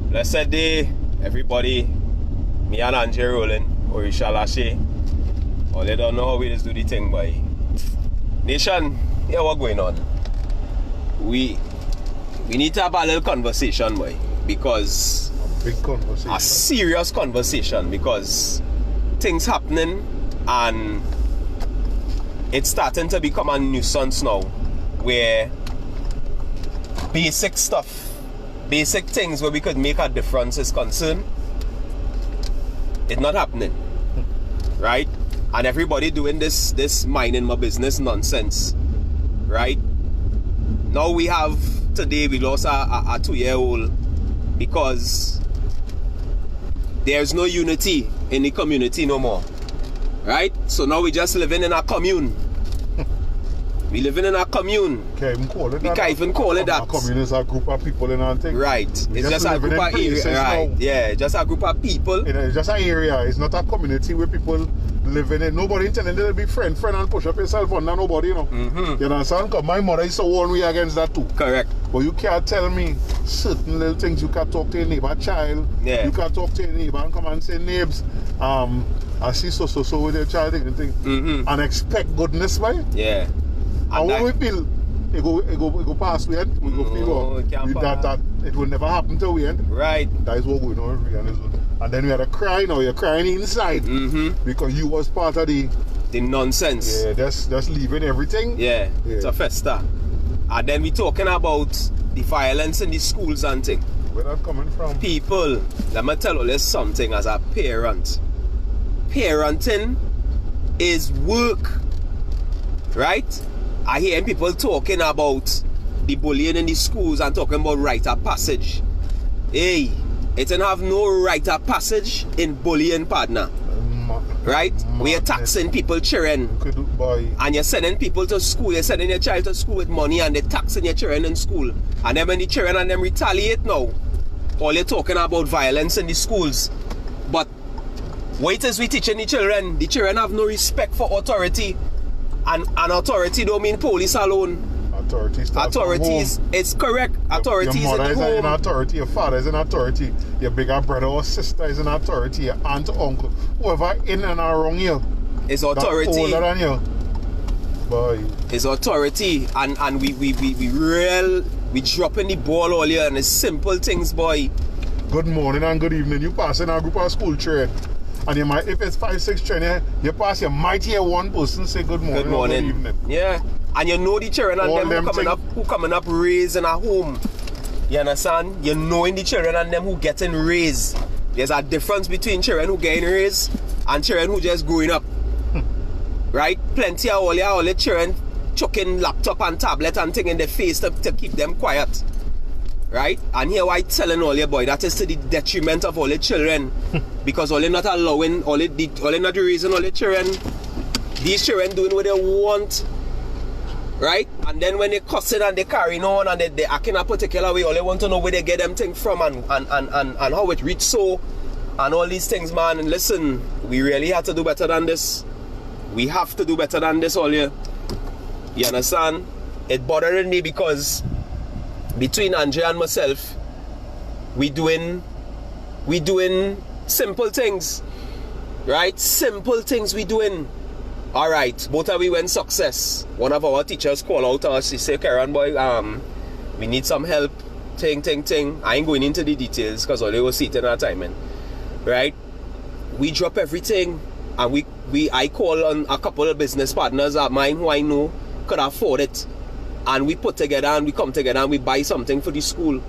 Blessed day, everybody. Me and Andre rolling, Orisha Lashe. All they don't know how we just do the thing, boy. Nation, here what going on? We need to have a little conversation, boy. Because Big conversation. a serious conversation, because things happening and it's starting to become a nuisance now, where basic stuff, basic things where we could make a difference is concerned, it's not happening, right? And everybody doing this minding my business nonsense, right? Now we have, today we lost a 2-year-old because there's no unity in the community no more, right? So now we just living in a commune. We living in a commune. Can't even call it that. We can't even call it that. A commune is a group of people in and thing. Right. We It's just a group of places area. Right. now. Yeah, just a group of people. It's just an area. It's not a community where people live in it. Nobody intending to be friend and push up yourself under nobody, you know. Mm-hmm. You understand? Because my mother used to warn me against that too. Correct. But you can't tell me certain little things. You can't talk to your neighbor child. Yeah. You can't talk to your neighbor and come and say, neighbors, I see so with your child and thing. Mm-hmm. And expect goodness, right? Yeah. And when we feel it go past we end, we go No, feel it can't that it will never happen till we end. Right. That is what going on with we end. And then we had a cry now, you're crying inside. Mm-hmm. Because you was part of the nonsense. yeah, that's leaving everything. Yeah. Yeah. It's a festa. And then we talking about the violence in the schools and thing. Where that coming from? People, let me tell you something as a parent. Parenting is work. Right? I hear people talking about the bullying in the schools and talking about rite of passage. Hey, it don't have no rite of passage in bullying, partner. Right? We are taxing people children. Could do, boy. And you're sending people to school, you're sending your child to school with money and they're taxing your children in school. And then when the children and them retaliate now, all you're talking about violence in the schools. But what it is we teaching the children have no respect for authority. And authority don't mean police alone. Authorities, it's correct. Authority your mother is is at an home. authority, your father is an authority, your bigger brother or sister is an authority, your aunt or uncle, whoever in and around you. It's authority. That older than you. Boy. It's authority. And we dropping the ball all here and it's simple things, boy. Good morning and good evening. You pass in a group of school children. And you might, if it's 5-6 children, you pass, you might hear one person say good morning. Good morning. Or good evening. Yeah. And you know the children and All them them who coming up raised in a home. You understand? You knowing the children and them who getting raised. There's a difference between children who getting raised and children who just growing up. Right? Plenty of all the children chucking laptop and tablet and thing in their face to keep them quiet. Right? And here I telling all your boy that is to the detriment of all the children. Because all they not allowing, all they not raising all the children. These children doing what they want. Right? And then when they cussing and they carrying on and they acting a particular way, all they want to know where they get them things from and how it reach so and all these things, man. And listen, we really have to do better than this. We have to do better than this all year. You understand? It bothering me because between Andre and myself, we doing simple things. Right? Simple things we doing. Alright, both of we went success. One of our teachers called out to us, he said, Karen boy, we need some help. Ting. I ain't going into the details because all they were sitting our timing. Right? We drop everything and I call on a couple of business partners of mine who I know could afford it. And we put together and we come together and we buy something for the school.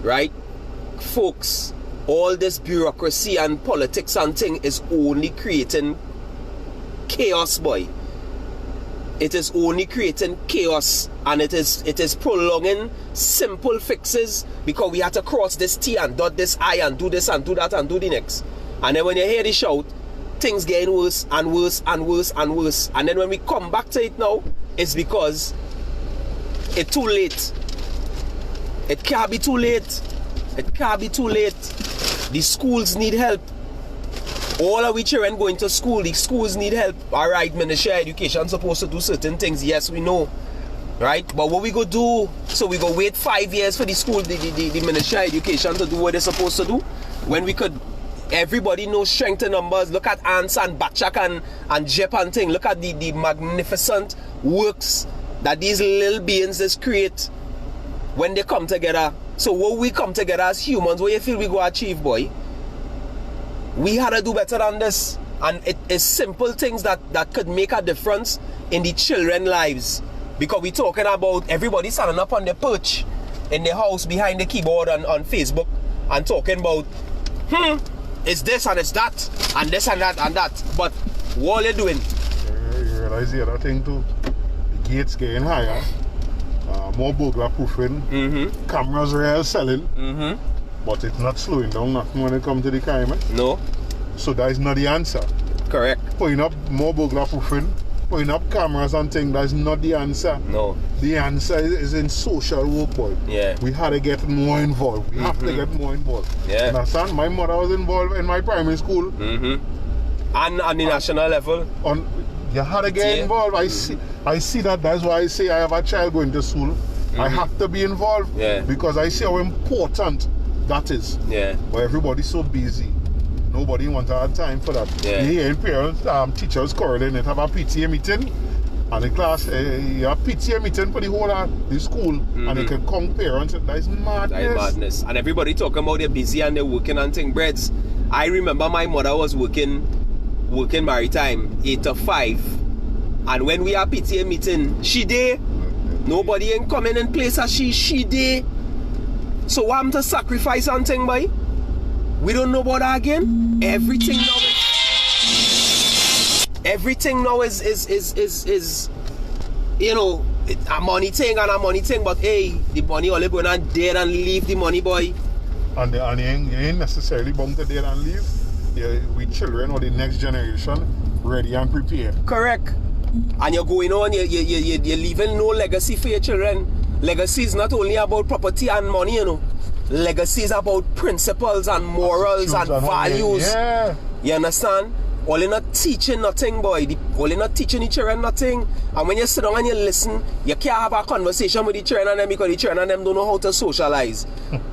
Right? Folks, all this bureaucracy and politics and thing is only creating chaos, boy. It is only creating chaos and it is prolonging simple fixes because we have to cross this T and dot this I and do this and do that and do the next. And then when you hear the shout, things getting worse and worse and worse and worse. And then when we come back to it now, it's because it's too late. It can't be too late. It can't be too late. The schools need help. All of we children going to school, the schools need help. Alright, Ministry of Education supposed to do certain things. Yes, we know. Right? But what we go do, so we go wait 5 years for the school, the Ministry of Education to do what they're supposed to do, when we could, everybody knows strength in numbers. Look at Ants and Batchak and Jep and thing. Look at the magnificent works that these little beings just create when they come together. So when we come together as humans, what you feel we go achieve, boy? We had to do better than this. And it is simple things that could make a difference in the children's lives. Because we're talking about everybody standing up on their perch in the house behind the keyboard on Facebook and talking about, it's this and it's that, and this and that and that. But what are you doing? You realize the other thing too? The gates getting higher, more burglar proofing, cameras are selling, but it's not slowing down nothing when it comes to the crime. No. So that is not the answer. Correct. Putting up more burglar proofing, putting up cameras and things, that's not the answer. No. The answer is in social work, boy. Yeah. We had to get more involved. We have to get more involved. Yeah. Understand? My mother was involved in my primary school. And on the national level. You had to get involved. I see that. That's why I say I have a child going to school. I have to be involved. Yeah. Because I see how important that is. Yeah. But everybody's so busy. Nobody wants to have time for that. Yeah. You hear parents, teachers quarreling, they have a PTA meeting, and the class, you have PTA meeting for the whole of the school, and they can come parents. That is madness. That is madness. And everybody talking about they're busy and they're working and thing breads. I remember my mother was working maritime 8 to 5. And when we have PTA meeting, she there. Nobody ain't coming in place as she there. So what I'm to sacrifice and thing, boy? We don't know about that again. Everything now is you know, a money thing and a money thing, but hey, the money only going on there and leave the money, boy. And you ain't necessarily bound to there and leave. We children or the next generation ready and prepared. Correct. And you're going on, you're leaving no legacy for your children. Legacy is not only about property and money, you know. Legacy is about principles and morals and values. Yeah. You understand? All you're not teaching nothing, boy. All you're not teaching the children nothing. And when you sit down and you listen, you can't have a conversation with the children and them because the children and them don't know how to socialize.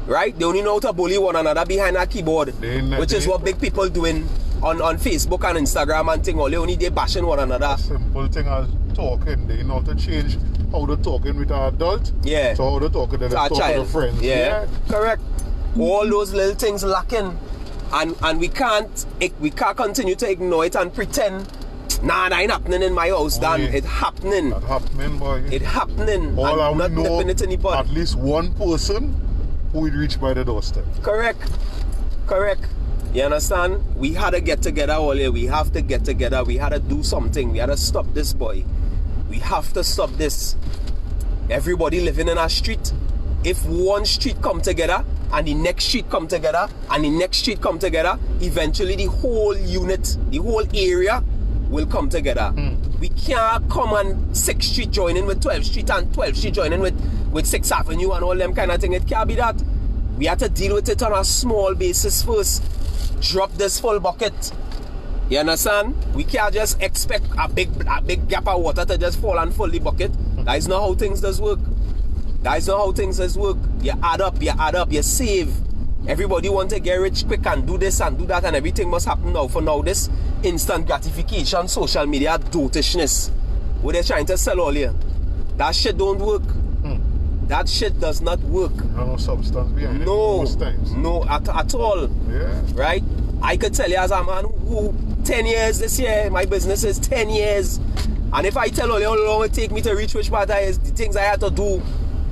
Right? They only know how to bully one another behind a keyboard. Which is what big people doing on Facebook and Instagram and thing. All they bashing one another. Simple thing as talking. They know how to change how they're talking with an adult. Yeah. So how they're talking to their friends. Yeah. Correct. All those little things lacking. And we can't continue to ignore it and pretend that ain't happening in my house. Dan, it happening. That happening, boy. It happening. All I'm not nipping it in the bud. At least one person who would reach by the doorstep. Correct. You understand? We had to get together all here. We have to get together. We had to do something. We had to stop this, boy. We have to stop this. Everybody living in a street. If one street come together and the next street come together and the next street come together, eventually the whole unit, the whole area will come together. We can't come on 6th Street joining with 12th Street and 12th Street joining with 6th Avenue and all them kind of thing. It can't be that. We have to deal with it on a small basis first. Drop this full bucket. You understand? We can't just expect a big gap of water to just fall and fill the bucket. That is not how things does work. You add up, you save. Everybody want to get rich quick and do this and do that and everything must happen now. For now, this instant gratification, social media dotishness, what they're trying to sell all here, that shit don't work. That shit does not work. No substance behind it most times. No, at all. Yeah. Right? I could tell you as a man who 10 years this year, my business is 10 years. And if I tell all you how long it take me to reach which part is, the things I had to do,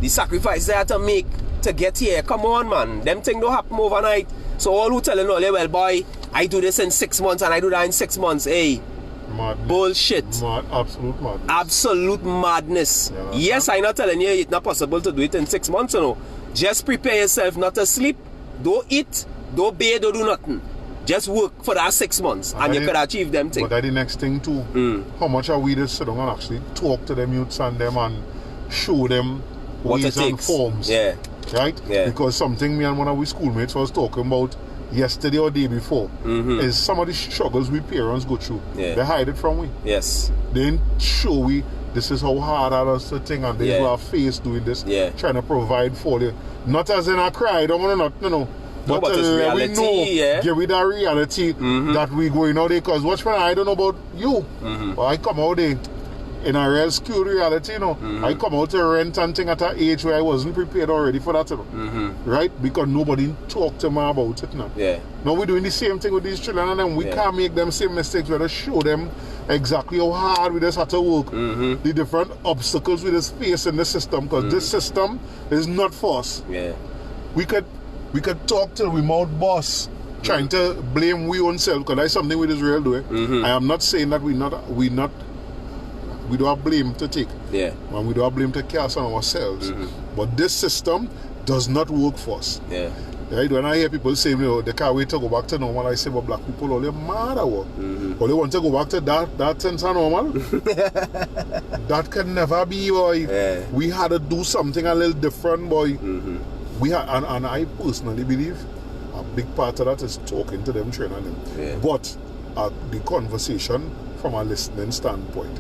the sacrifices I had to make to get here, come on, man. Them things don't happen overnight. So all who telling all you, well, boy, I do this in 6 months and I do that in 6 months. Hey, madness. Bullshit. Absolute madness. Absolute madness. Yeah, yes, I'm not telling you it's not possible to do it in 6 months, you know. Just prepare yourself not to sleep, don't eat, don't bathe, don't do nothing. Just work for that 6 months and you could achieve them things. But that's the next thing too. How much are we to sit down and actually talk to them youths and them and show them what ways and forms? Yeah. Right? Yeah. Because something me and one of our schoolmates was talking about yesterday or day before is some of the struggles we parents go through. Yeah. They hide it from we. Yes. They didn't show we this is how hard it is to think, and they will face doing this, trying to provide for you. Not as in a cry, I don't want to not, you know. But it's reality, we know, give it a reality that we going out there. Because watch me, I don't know about you, but I come out there in a real school reality, you know. I come out to rent and thing at an age where I wasn't prepared already for that, you know. Right? Because nobody talked to me about it now. Now we're doing the same thing with these children, and then we can't make them same mistakes. We have to show them exactly how hard we just have to work, the different obstacles we just face in the system, because this system is not for us. We could talk till we mouth boss, trying to blame we own self, because that's something we just real doing. I am not saying that we don't have blame to take, and we don't have blame to cast on ourselves. But this system does not work for us. Right? When I hear people saying, you know, they can't wait to go back to normal, I say, but black people all mad at work. Or they want to go back to that sense of normal. That can never be, boy. We had to do something a little different, boy. We had, and I personally believe a big part of that is talking to them, training them. But the conversation from a listening standpoint.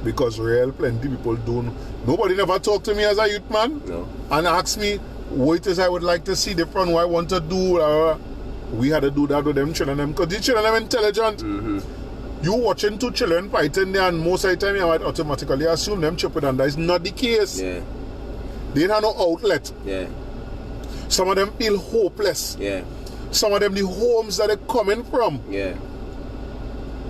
Because real plenty people don't. Nobody never talked to me as a youth man and asked me what it is I would like to see different, what I want to do. We had to do that with them children, because these children are intelligent. You watching two children fighting there, and most of the time you might automatically assume them stupid, and that is not the case. They don't have no outlet. Some of them feel hopeless. Some of them, the homes that they're coming from,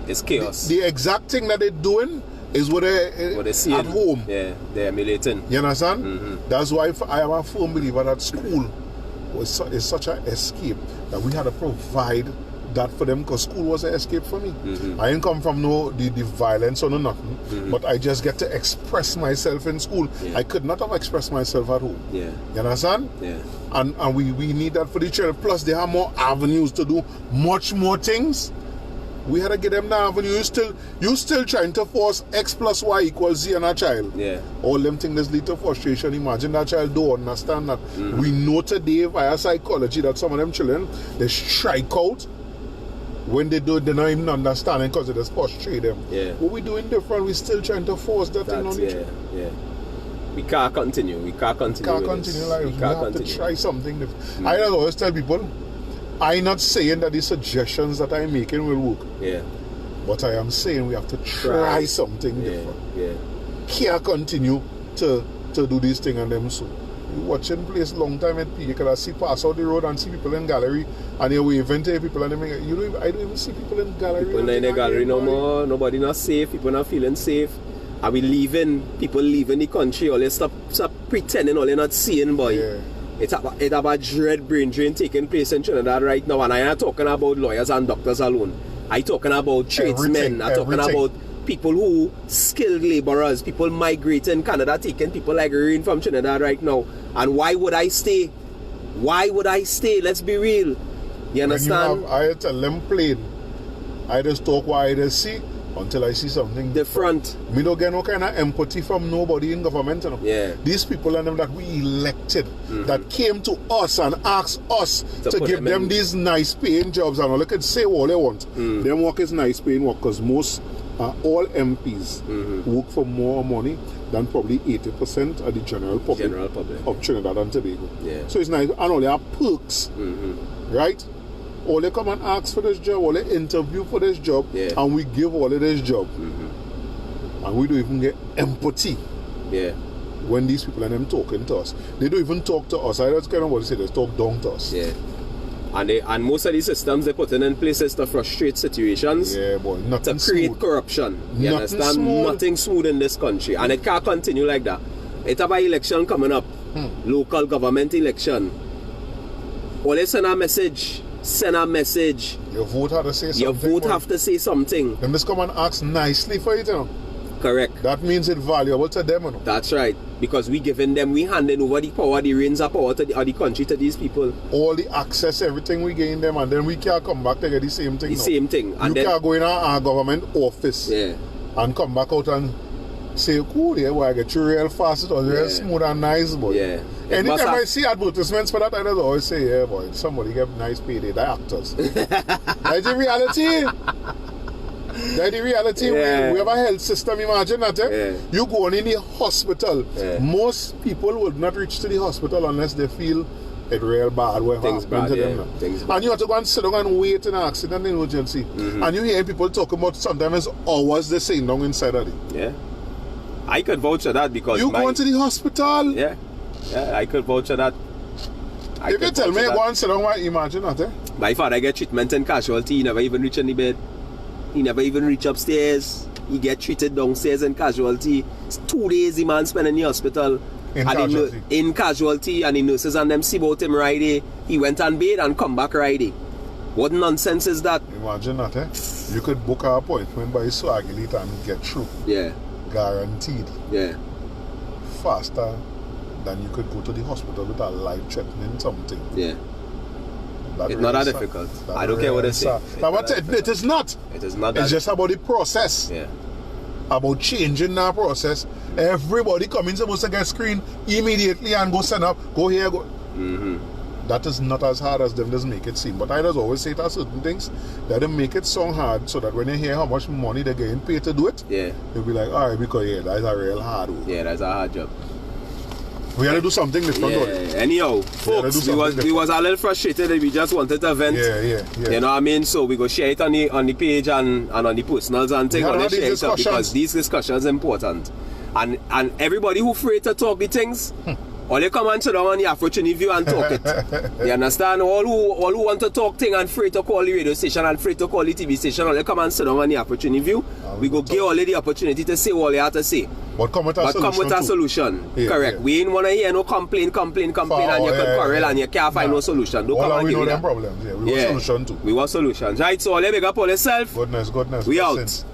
it's chaos. The exact thing that they're doing is what they see at home. They're emulating. You understand? That's why I am a firm believer that school is such an escape, that we had to provide that for them, because school was an escape for me. I didn't come from the violence or no nothing, but I just get to express myself in school. I could not have expressed myself at home. You understand? And we need that for the children. Plus they have more avenues to do much more things. We had to get them the avenue. You still trying to force X plus Y equals Z on a child. All them things that lead to frustration. Imagine that child don't understand that. We know today via psychology that some of them children, they strike out when they do, they're not even understanding, because they just frustrate them. What we doing different, we still trying to force that thing on each other. We can't continue. We can't continue. We have to try something different. I always tell people, I'm not saying that the suggestions that I'm making will work. But I am saying we have to try something different. Can't continue to do this thing and them so. You watching place long time at P, you can see pass out the road and see people in gallery, and you're waving to people, and I don't even see people in gallery. People not in the gallery no more. Nobody not safe. People not feeling safe. Are we leaving? People leaving the country. All they stop pretending. All they not seeing, boy. It's about dread brain drain taking place in Trinidad right now, and I'm not talking about lawyers and doctors alone. I'm talking about tradesmen. I'm talking about people who skilled laborers, people migrating Canada, taking people like Rain from Trinidad right now. And why would I stay? Why would I stay? Let's be real. You understand? I tell them plain. I just talk what I just see until I see something different. Me don't get no kind of empathy from nobody in government. You know? These people and them that we elected, that came to us and asked us to give them these nice paying jobs, and all they can say what they want. Them work is nice paying work, because most all MPs work for more money than probably 80% of the general public of Trinidad and Tobago. So it's nice, and all they have perks, right? All they come and ask for this job, all they interview for this job, and we give all of this job. And we don't even get empathy when these people and them talking to us. They don't even talk to us. I don't care what they say, they talk down to us. And most of these systems they put in places to frustrate situations, nothing to create smooth. corruption. You understand? Smooth. Nothing smooth in this country, and it can't continue like that. It's about election coming up, local government election. Only send a message. Your vote have to say something. Your vote have to say something. Them just come and ask nicely for it, you know. Correct. That means it's valuable to them, you know. That's right. Because we handing over the power, the reins of power to the country to these people. All the access, everything we gain them, and then we can't come back to get the same thing. Same thing. And you can't go in our government office and come back out and say, cool, I get you real fast, it was real smooth and nice, boy. Anytime I see advertisements for that, I just always say, boy, somebody get nice payday, they're actors. That's the reality. That's the reality. Yeah. We have a health system, imagine that. Yeah. You go in the hospital. Yeah. Most people would not reach to the hospital unless they feel it real bad. What Things happened to bad, them yeah. now. Things bad. And you have to go and sit down and wait in an accident emergency. And you hear people talking about sometimes hours they sitting down inside of it. Yeah. I could vouch for that because You going to the hospital? Yeah. Yeah, I could vouch for that. If you tell me you go and sit down, imagine that. My father get treatment in casualty, he never even reach in the bed. He never even reach upstairs. He get treated downstairs in casualty. It's 2 days the man spent in the hospital. In and casualty? In casualty, and the nurses and them see about him right there. He went and bathed and come back right there. What nonsense is that? Imagine that, You could book an appointment by Swaggy and get through. Yeah, Guaranteed. yeah. Faster than you could go to the hospital with a life-threatening something. Yeah. That It's not that sad. difficult. That I don't care what they really say. sad. It's Now, not what that it is not. It is not that. It's just about the process. Yeah. About changing that process. Everybody coming supposed to get screened immediately and go send up, go here, go. That is not as hard as them just make it seem. But I just always say that certain things, that they make it sound hard so that when you hear how much money they're getting paid to do it, Yeah. you'll be like, alright, because yeah, that's a real hard work. Yeah, that's a hard job. We had to do something different. Yeah. Though. Anyhow, folks, do we something was a little frustrated and we just wanted to vent. Yeah. You know what I mean? So we go share it on the page and on the personals and things. had And all share these it up discussions. because these discussions are important. And everybody who afraid to talk the things, all they come and sit down on the Afro-Trini View and talk it. You understand? All who want to talk thing and afraid to call the radio station and afraid to call the TV station, all they come and sit down on the Afro-Trini View. We go give all the opportunity to say all they have to say. But come with a But solution. come with a too. solution. Yeah, Correct. yeah. We ain't want to hear no complain and you could quarrel and you can't find no solution. Don't All come and we give know me them that. problems. Yeah, we want solution too. We want solutions. Right, so let me go up on yourself. Goodness. We out. blessings.